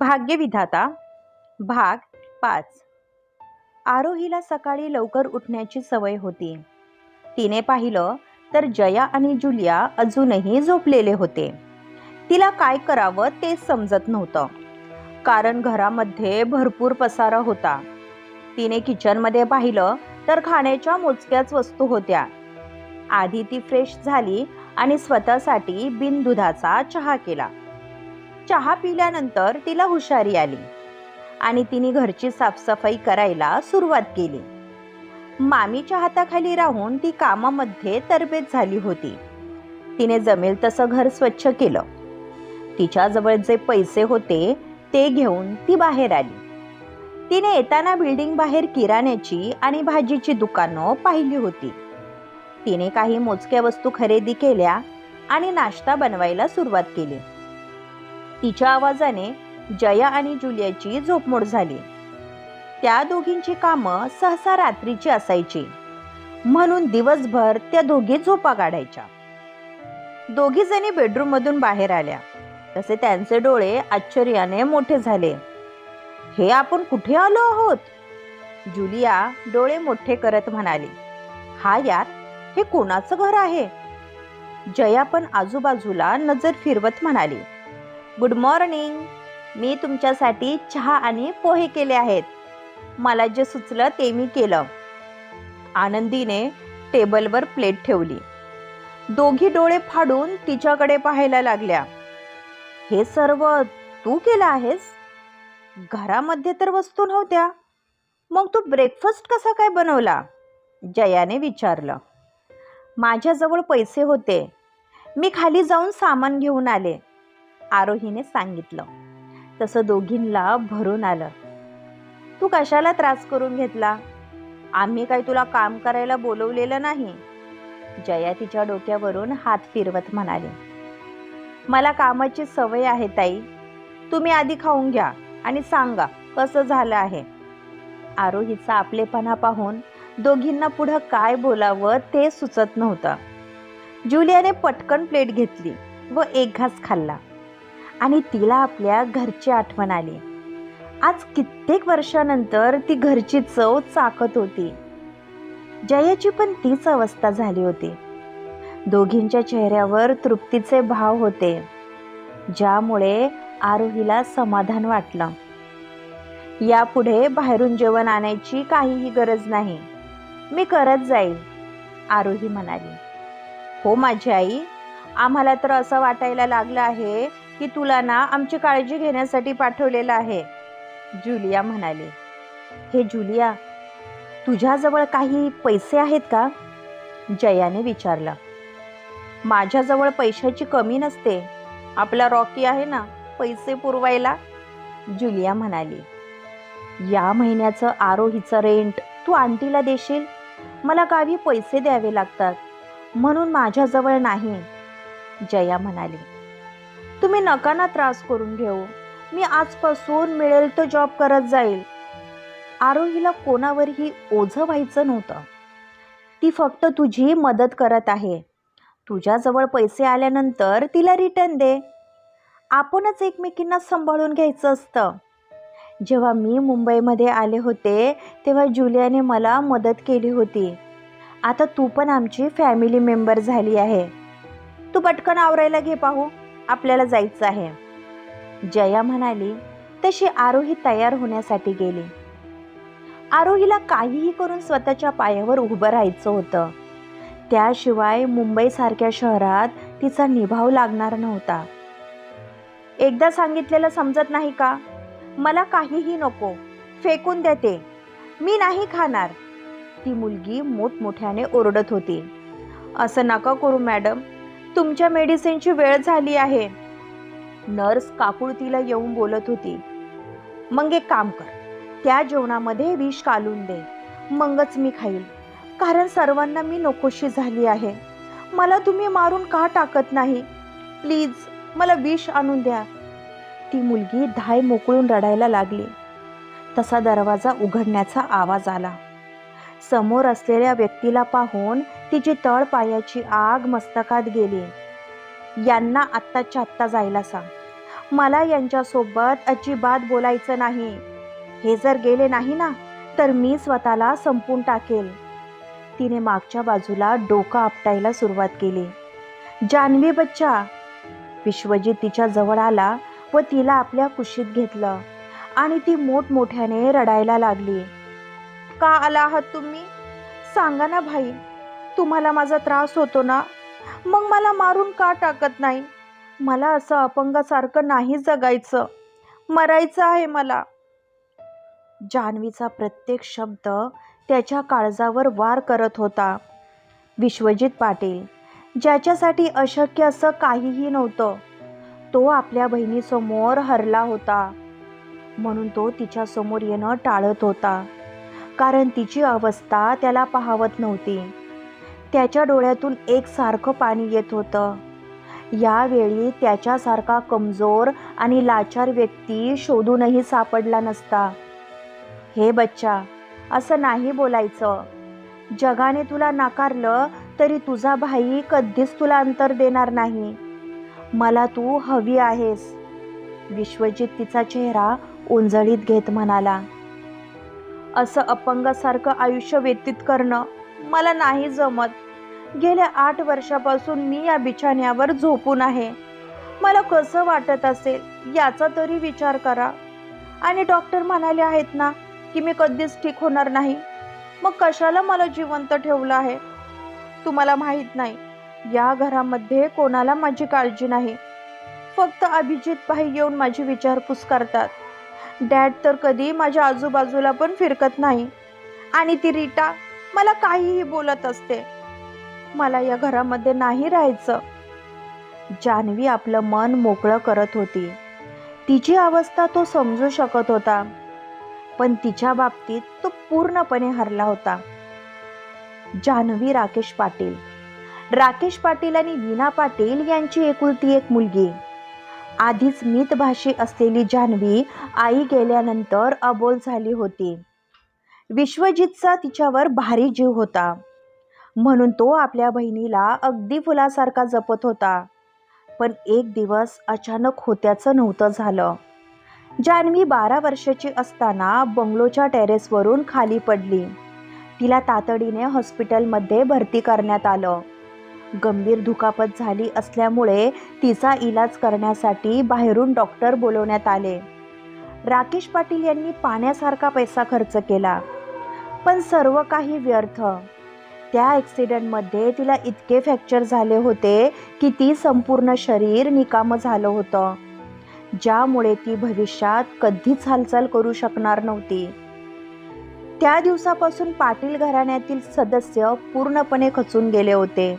भाग्यविधाता भाग 5. आरोहीला सकाळी लवकर उठण्याची सवय होती. तिने पाहिलं तर जया आणि जुलिया अजूनही झोपलेले होते. तिला काय करावं तेच समजत नव्हतं, कारण घरामध्ये भरपूर पसारा होता. तिने किचनमध्ये पाहिलं तर खाण्याच्या मोजक्याच वस्तू होत्या. आधी ती फ्रेश झाली आणि स्वतःसाठी बिनदुधाचा चहा केला. चहा पिल्यानंतर तिला हुशारी आली आणि तिने घरची साफसफाई करायला सुरुवात केली. मामीच्या हाताखाली राहून ती कामामध्ये तरबेज झाली होती. तिने जमेल तसं घर स्वच्छ केलं. तिच्याजवळ जे पैसे होते ते घेऊन ती बाहेर आली. तिने येताना बिल्डिंग बाहेर किराण्याची आणि भाजीची दुकानं पाहिली होती. तिने काही मोजक्या वस्तू खरेदी केल्या आणि नाश्ता बनवायला सुरुवात केली. तिच्या आवाजाने जया आणि जुलियाची झोपमोड झाली. त्या दोघींची कामं सहसा रात्रीची असायची, म्हणून दिवसभर त्या दोघी झोपा काढायच्या. दोघी जणी बेडरूम मधून बाहेर आल्या तसे त्यांचे डोळे आश्चर्याने मोठे झाले. हे आपण कुठे आलो आहोत? जुलिया डोळे मोठे करत म्हणाली, हा यार, हे कोणाचं घर आहे? जया पण आजूबाजूला नजर फिरवत म्हणाली, गुड मॉर्निंग. मी तुमच्यासाठी चहा आणि पोहे केले आहेत. मला जे सुचलं ते मी केलं. आनंदीने टेबलवर प्लेट ठेवली. दोघी डोळे फाडून तिच्याकडे पाहायला लागल्या. हे सर्व तू केलं आहेस? घरामध्ये तर वस्तू नव्हत्या, मग तू ब्रेकफास्ट कसा काय बनवला? जयाने विचारलं. माझ्याजवळ पैसे होते, मी खाली जाऊन सामान घेऊन आले, आरोहीने सांगितलं. तसं दोघींना भरून आलं. तू कशाला त्रास करून घेतला? आम्ही काही तुला काम करायला बोलवलेलं नाही. जया तिच्या डोक्यावरून हात फिरवत म्हणाली, मला कामाची सवय आहे ताई. तुम्ही आधी खाऊन घ्या आणि सांगा कसं झालं आहे. आरोहीचा आपलेपणा पाहून दोघींना पुढं काय बोलावं ते सुचत नव्हतं. जुलियाने पटकन प्लेट घेतली व एक घास खाल्ला आणि तिला आपल्या घरची आठवण आली. आज कित्येक वर्षानंतर ती घरची चव चाखत होती. जयाची पण तीच अवस्था झाली होती. दोघींच्या चेहऱ्यावर तृप्तीचे भाव होते, ज्यामुळे आरोहीला समाधान वाटलं. यापुढे बाहेरून जेवण आणायची काहीही गरज नाही, मी करत जाईल, आरोही म्हणाली. हो माझी आई, आम्हाला तर असं वाटायला लागलं आहे की तुला ना आमची काळजी घेण्यासाठी पाठवलेलं आहे, जुलिया म्हणाली. हे जुलिया, तुझ्याजवळ काही पैसे आहेत का? जयाने विचारलं. माझ्याजवळ पैशाची कमी नसते, आपला रॉकी आहे ना पैसे पुरवायला, जुलिया म्हणाली. या महिन्याचं आरोहीचं रेंट तू आंटीला देशील? मला गावी पैसे द्यावे लागतात, म्हणून माझ्याजवळ नाही, जया म्हणाली. तुम्ही नका ना त्रास करून घेऊ, मी आजपासून मिळेल तो जॉब करत जाईल. आरोहीला कोणावरही ओझं व्हायचं नव्हतं. ती फक्त तुझी मदत करत आहे. तुझ्याजवळ पैसे आल्यानंतर तिला रिटर्न दे. आपणच एकमेकींना सांभाळून घ्यायचं असतं. जेव्हा मी मुंबईमध्ये आले होते तेव्हा जुलियाने मला मदत केली होती. आता तू पण आमची फॅमिली मेंबर झाली आहे. तू पटकन आवरायला घे पाहू, आपल्याला जायचं आहे, जया म्हणाली. तशी आरोही तयार होण्यासाठी गेली. आरोहीला काहीही करून स्वतःच्या पायावर उभं राहायचं होतं. त्याशिवाय मुंबईसारख्या शहरात तिचा निभाव लागणार नव्हता. एकदा सांगितलेलं समजत नाही का? मला काहीही नको, फेकून देते, मी नाही खाणार, ती मुलगी मोठमोठ्याने ओरडत होती. असं नका करू मॅडम, तुमच्या मेडिसिनची वेळ झाली आहे, नर्स काकुळतीला येऊन बोलत होती. मग एक काम कर, त्या जेवणामध्ये विष घालून दे, मगच मी खाईल, कारण सर्वांना मी नकोशी झाली आहे. मला तुम्ही मारून का टाकत नाही? प्लीज मला विष आणून द्या. ती मुलगी धाय मोकळून रडायला लागली. तसा दरवाजा उघडण्याचा आवाज आला. समोर असलेल्या व्यक्तीला पाहून तिची तळपायाची आग मस्तकात गेली. यांना आत्ताच्या आत्ता जायला सांग, मला यांच्यासोबत अजिबात बोलायचं नाही. हे जर गेले नाही ना तर मी स्वतःला संपून टाकेल. तिने मागच्या बाजूला डोकं आपटायला सुरुवात केली. जान्हवी बच्चा. विश्वजित तिच्या जवळ आला व तिला आपल्या कुशीत घेतलं आणि ती मोठमोठ्याने रडायला लागली. का आला आहात तुम्ही? सांगा ना भाई, तुम्हाला माझा त्रास होतो ना, मग मला मारून का टाकत नाही? मला असं अपंगासारखं नाही जगायचं, मरायचं आहे मला. जान्हवीचा प्रत्येक शब्द त्याच्या काळजावर वार करत होता. विश्वजित पाटील, ज्याच्यासाठी अशक्य असं काहीही नव्हतं, तो आपल्या बहिणीसमोर हरला होता. म्हणून तो तिच्यासमोर येणं टाळत होता, कारण तिची अवस्था त्याला पाहवत नव्हती. त्याच्या डोळ्यातून एकसारखं पाणी येत होतं. यावेळी त्याच्यासारखा कमजोर आणि लाचार व्यक्ती शोधूनही सापडला नसता. हे बच्चा, असं नाही बोलायचं. जगाने तुला नाकारलं तरी तुझा भाई कधीच तुला अंतर देणार नाही. मला तू हवी आहेस. विश्वजित तिचा चेहरा उंजळीत घेत म्हणाला. असं अपंगासारखं आयुष्य व्यतीत करणं मला नाही जमत. गेल्या 8 वर्षापासून मी या बिछाण्यावर झोपून आहे. मला कसं वाटत असेल याचा तरी विचार करा. आणि डॉक्टर म्हणाले आहेत ना की मी कधीच ठीक होणार नाही. मग कशाला मला जिवंत ठेवलं आहे? तुम्हाला माहीत नाही, या घरामध्ये कोणाला माझी काळजी नाही. फक्त अभिजित भाई येऊन माझी विचारपूस करतात. डॅड तर कधी माझ्या आजूबाजूला पण फिरकत नाही. आणि ती रीटा मला काहीही बोलत असते. मला या घरामध्ये नाही राहायचं. जान्हवी आपलं मन मोकळं करत होती. तिची अवस्था तो समजू शकत होता, पण तिच्या बाबतीत तो पूर्णपणे हरला होता. जान्हवी राकेश पाटील. राकेश पाटील आणि वीणा पाटील यांची एकुलती एक मुलगी. आधीच मितभाषी असलेली जान्हवी आई गेल्यानंतर अबोल झाली होती. विश्वजितचा तिच्यावर भारी जीव होता, म्हणून तो आपल्या बहिणीला अगदी फुलासारखा जपत होता. पण एक दिवस अचानक होत्याचं नव्हतं झालं. जान्हवी 12 वर्षाची असताना बंगलोच्या टेरेसवरून खाली पडली. तिला तातडीने हॉस्पिटलमध्ये भरती करण्यात आलं. गंभीर दुखापत झाली असल्यामुळे तिचा इलाज करण्यासाठी बाहेरून डॉक्टर बोलवण्यात आले. राकेश पाटील यांनी पाण्यासारखा पैसा खर्च केला, पण सर्व काही व्यर्थ. त्या ॲक्सिडेंटमध्ये तिला इतके फ्रॅक्चर झाले होते की ती संपूर्ण शरीर निकामं झालं होतं, ज्यामुळे ती भविष्यात कधीच हालचाल करू शकणार नव्हती. त्या दिवसापासून पाटील घराण्यातील सदस्य पूर्णपणे खचून गेले होते.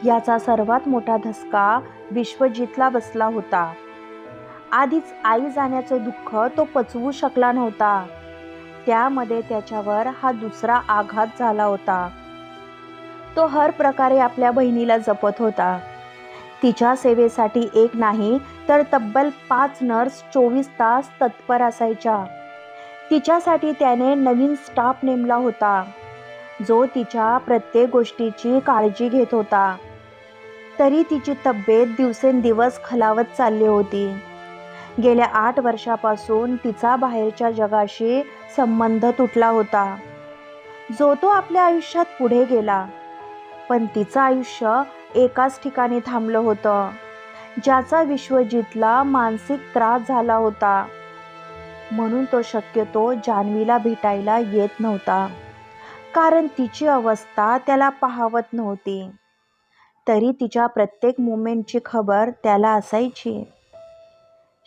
याचा सर्वात मोठा धक्का विश्वजितला बसला होता. आधीच आई जाण्याचं दुःख तो पचवू शकला नव्हता. त्यामध्ये त्याच्यावर हा दुसरा आघात झाला होता. तो हर प्रकारे आपल्या बहिणीला जपत होता. तिच्या सेवेसाठी एक नाही तर तब्बल 5 नर्स 24 तास तत्पर असायच्या. तिच्यासाठी त्याने नवीन स्टाफ नेमला होता, जो तिच्या प्रत्येक गोष्टीची काळजी घेत होता. तरी तिची तब्येत दिवसेंदिवस खालावत चालली होती. गेल्या 8 वर्षापासून तिचा बाहेरच्या जगाशी संबंध तुटला होता, जो तो आपल्या आयुष्यात पुढे गेला. पण तिचं आयुष्य एकाच ठिकाणी थांबलं होतं, ज्याचा विश्वजितला मानसिक त्रास झाला होता. म्हणून तो शक्यतो जान्हवीला भेटायला येत नव्हता, कारण तिची अवस्था त्याला पाहवत नव्हती. तरी तिच्या प्रत्येक मोमेंटची खबर त्याला असायची.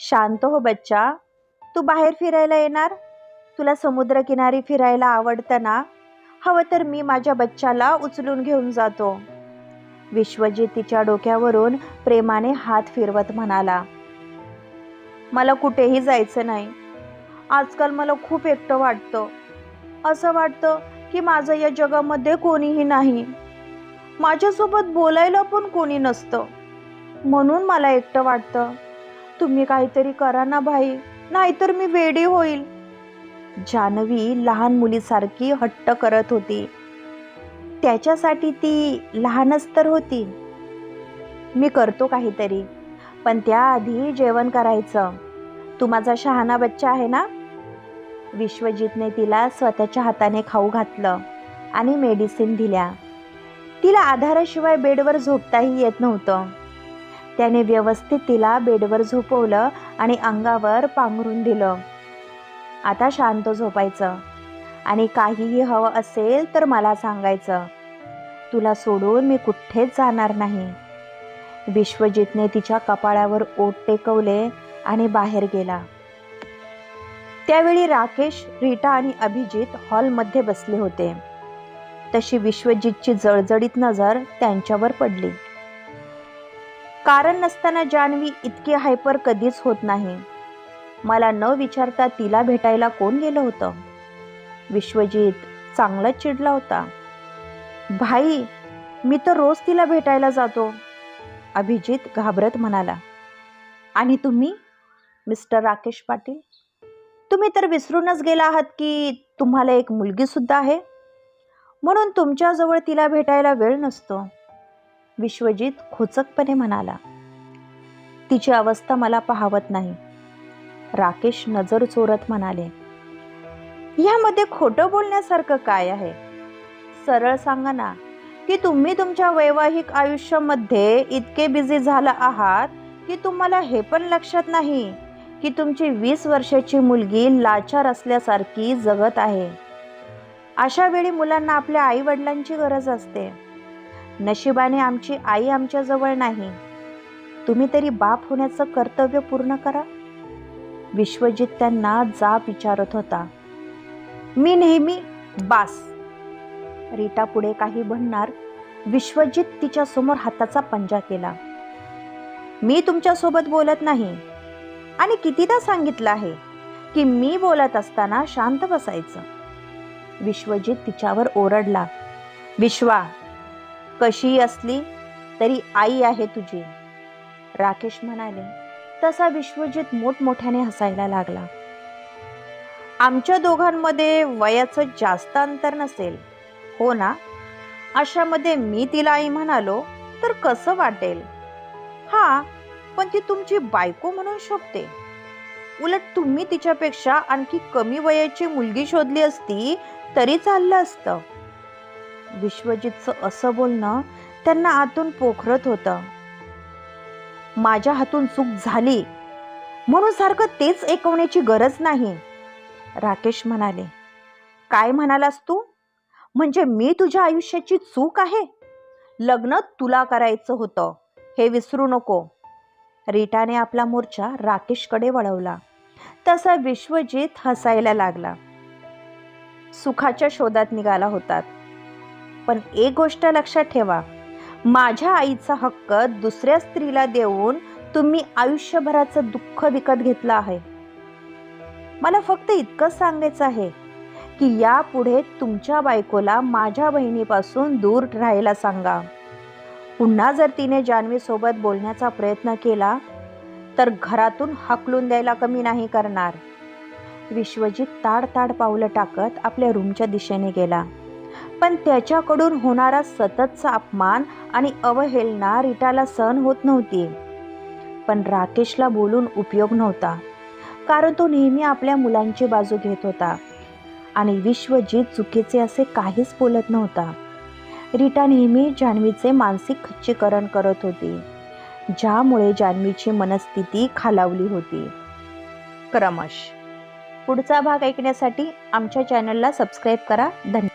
शांत हो बच्चा, तू बाहेर फिरायला येणार? तुला समुद्रकिनारी फिरायला आवडतं ना? हवं तर मी माझ्या बच्चाला उचलून घेऊन जातो. विश्वजित तिच्या डोक्यावरून प्रेमाने हात फिरवत म्हणाला. मला कुठेही जायचं नाही. आजकाल मला खूप एकटं वाटतं. असं वाटतं की माझं या जगामध्ये कोणीही नाही. माझ्यासोबत बोलायला पण कोणी नसतं. म्हणून मला एकटं वाटतं. तुम्ही काहीतरी करा ना भाई, नाहीतर मी वेडी होईल. जान्हवी लहान मुलीसारखी हट्ट करत होती. त्याच्यासाठी ती लहानच तर होती. मी करतो काहीतरी, पण त्याआधी जेवण करायचं. तू माझा शहाणा बच्चा आहे ना. विश्वजितने तिला स्वतःच्या हाताने खाऊ घातलं आणि मेडिसिन दिल्या. तिला आधाराशिवाय बेडवर झोपताही येत नव्हतं. त्याने व्यवस्थित तिला बेडवर झोपवलं आणि अंगावर पांघरून दिलं. आता शांत झोपायचं आणि काहीही हवं असेल तर मला सांगायचं. तुला सोडून मी कुठेच जाणार नाही. विश्वजितने तिच्या कपाळावर ओठ टेकवले आणि बाहेर गेला. त्यावेळी राकेश, रीटा आणि अभिजित हॉलमध्ये बसले होते. तशी विश्वजितची जळजळीत नजर त्यांच्यावर पडली. कारण नसताना जान्हवी इतकी हायपर कधीच होत नाही. मला न विचारता तिला भेटायला कोण गेलं होतं? विश्वजित चांगलाच चिडला होता. भाई, मी तर रोज तिला भेटायला जातो, अभिजित घाबरत म्हणाला. आणि तुम्ही मिस्टर राकेश पाटील, तुम्ही तर विसरूनच गेला आहात की तुम्हाला एक मुलगी सुद्धा आहे, म्हणून तुमच्याजवळ तिला भेटायला वेळ नसतो, विश्वजित खोचकपणे म्हणाला. तिची अवस्था मला पाहवत नाही, राकेश नजर चोरत म्हणाले. यामध्ये खोटं बोलण्यासारखं काय आहे? सरळ सांगा ना की तुम्ही तुमच्या वैवाहिक आयुष्यामध्ये इतके बिझी झाला आहात की तुम्हाला हे पण लक्षात नाही की तुमची 20 वर्षाची मुलगी लाचार असल्यासारखी जगत आहे. अशा वेळी मुलांना आपल्या आई वडिलांची गरज असते. नशिबाने आमची आई आमच्याजवळ नाही. तुम्ही तरी बाप होण्याचं कर्तव्य पूर्ण करा. विश्वजित त्यांना जाब विचारत होता. मी नेहमी बास. रीटा पुढे काही म्हणणार, विश्वजित तिच्या समोर हाताचा पंजा केला. मी तुमच्यासोबत बोलत नाही आणि कितीदा सांगितलं आहे की मी बोलत असताना शांत बसायचं. विश्वजित तिच्यावर ओरडला. विश्वा, कशी असली तरी आई आहे तुझी, राकेश म्हणाले. तसा विश्वजित मोठमोठ्याने हसायला लागला. आमच्या दोघांमध्ये वयाचं जास्त अंतर नसेल, हो ना? अशामध्ये मी तिला आई म्हणालो तर कसं वाटेल? हा, पण ती तुमची बायको म्हणून शोभते. उलट तुम्ही तिच्यापेक्षा आणखी कमी वयाची मुलगी शोधली असती तरी चाललं असतं. विश्वजितचं असं बोलणं त्यांना आतून पोखरत होतं. माझ्या हातून चूक झाली म्हणून सारखं तेच ऐकवण्याची गरज नाही, राकेश म्हणाले. काय म्हणालास तू? म्हणजे मी तुझ्या आयुष्याची चूक आहे? लग्न तुला करायचं होतं, हे विसरू नको. रीटाने आपला मोर्चा राकेशकडे वळवला. तसा विश्वजित हसायला लागला. सुखाच्या शोधात निघाला होतात, पण एक गोष्ट लक्षात ठेवा, माझ्या आईचा हक्क दुसऱ्या स्त्रीला देऊन तुम्ही आयुष्यभराचं दुःख विकत घेतलं आहे. मला फक्त इतकंच सांगायचं आहे की यापुढे तुमच्या बायकोला माझ्या बहिणीपासून दूर राहायला सांगा. पुन्हा जर तिने जान्हवीसोबत बोलण्याचा प्रयत्न केला तर घरातून हाकलून द्यायला कमी नाही करणार. विश्वजित ताड पावलं टाकत आपल्या रूमच्या दिशेने गेला. पण त्याच्याकडून होणारा सततचा अपमान आणि अवहेलना रीटाला सहन होत नव्हती. पण राकेशला बोलून उपयोग नव्हता, कारण तो नेहमी आपल्या मुलांची बाजू घेत होता आणि विश्वजित चुकीचे असे काहीच बोलत नव्हता. रीटा नेहमी जान्हवीचे मानसिक खच्चीकरण करत होती, ज्यामुळे जान्हवीची मनस्थिती खालावली होती. क्रमश पुढचा भाग ऐकण्यासाठी आमच्या चॅनलला सबस्क्राईब करा. धन्यवाद.